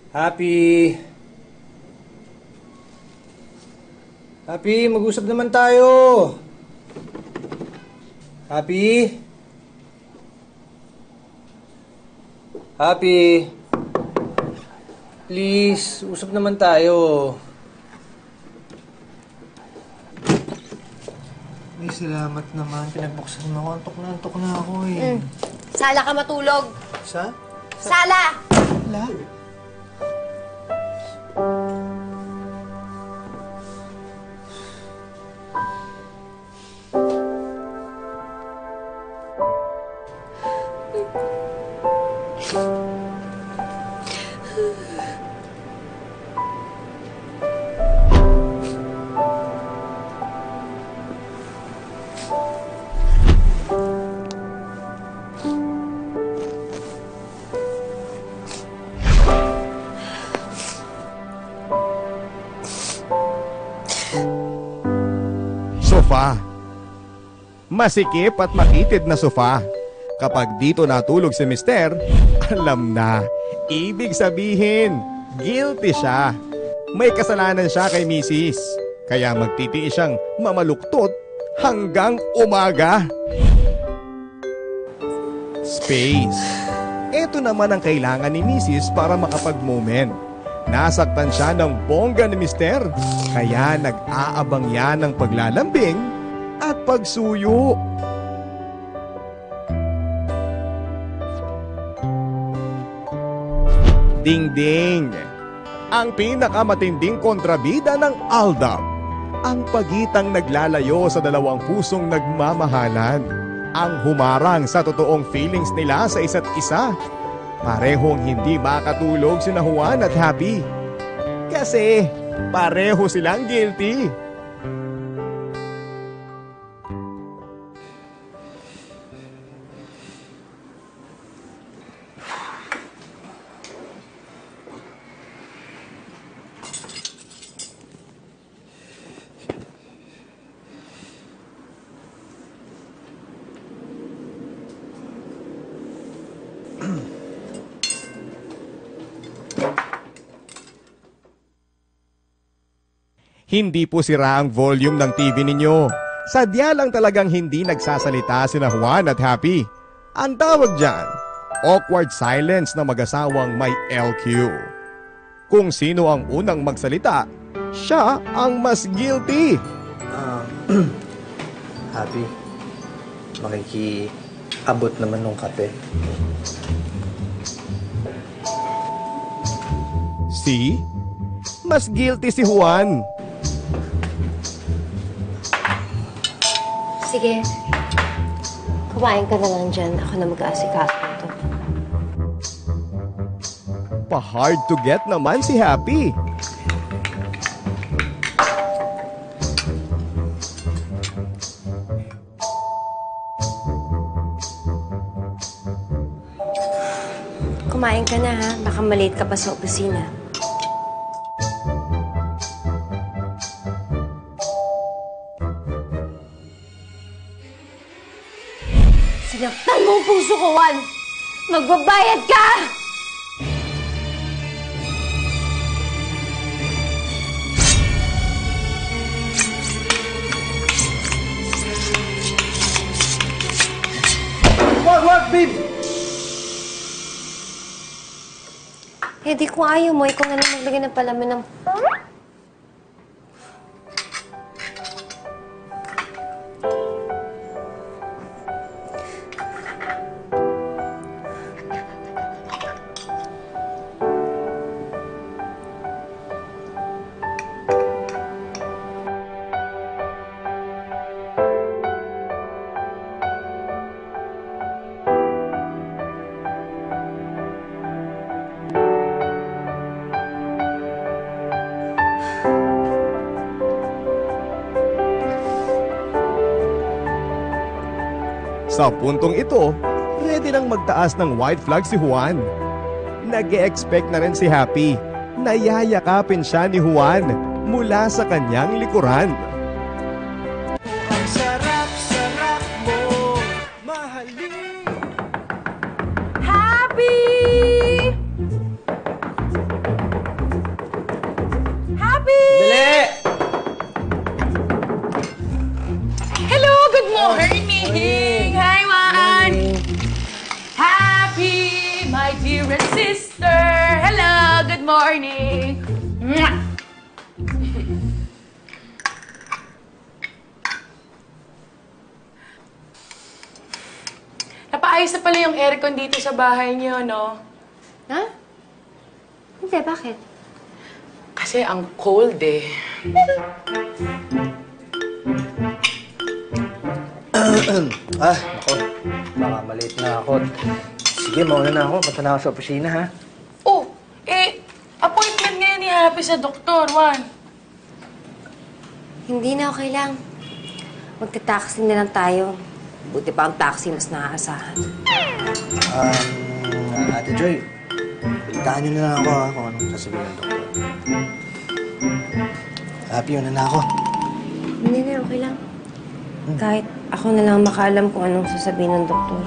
Happy! Happy, mag-usap naman tayo! Happy? Happy? Please, usap naman tayo. Ay, salamat naman. Pinagbuksan mo ako. Antok na ako eh. Sala ka matulog. Sa? Sala! Wala. Sofa. Masikip at makitid na sofa. Kapag dito natulog si Mister, alam na. Ibig sabihin, guilty siya. May kasalanan siya kay Mrs. Kaya magtitiis siyang mamaluktot hanggang umaga. Space. Ito naman ang kailangan ni Mrs. para makapag-moment. Nasaktan siya ng bongga ni Mister. Kaya nag-aabang yan ng paglalambing at pagsuyo. Ding-ding! Ang pinakamatinding kontrabida ng Aldab. Ang pagitang naglalayo sa dalawang pusong nagmamahalan. Ang humarang sa totoong feelings nila sa isa't isa. Parehong hindi makatulog sina Juan at Happy. Kasi pareho silang guilty. Hindi po sira ang volume ng TV ninyo. Sadya lang talagang hindi nagsasalita sina Juan at Happy. Ang tawag dyan, awkward silence na mag-asawang may LQ. Kung sino ang unang magsalita, siya ang mas guilty. Happy, makikiabot naman ng kape. See? Mas guilty si Juan. Sige. Kumain ka na lang dyan. Ako na mag-aasikaso nito. Pa-hard to get naman si Happy. Kumain ka na ha. Baka malate ka pa sa opisina. Sinaktan mo ang puso ko, Juan! Magbabayad ka! What, babe? Eh, di ko ayaw mo. Ikaw na lang maglagay ng palaman ng... Sa puntong ito, ready nang magtaas ng white flag si Juan. Nag-e-expect na rin si Happy. Nayayakapin siya ni Juan mula sa kanyang likuran. Ang sarap-sarap mo, mahalin. Happy! morning! Mwah! Napaayos na pala yung aircon dito sa bahay niyo, no? Ha? Hindi, bakit? Kasi ang cold eh. Nako. Baka maliit na ako. Sige, mauna na ako. Punta na ako sa opisina, ha? Oh, appointment ngayon ni Happy sa doktor, Juan. Hindi na, okay lang. Magta-taxi na lang tayo. Buti pa ang taxi, mas naaasahan. Ate Joy, balitaan niyo na lang ako, ha, kung anong sasabihin ng doktor. Happy, una na ako. Hindi na, okay lang. Kahit ako na lang makaalam kung anong sasabihin ng doktor.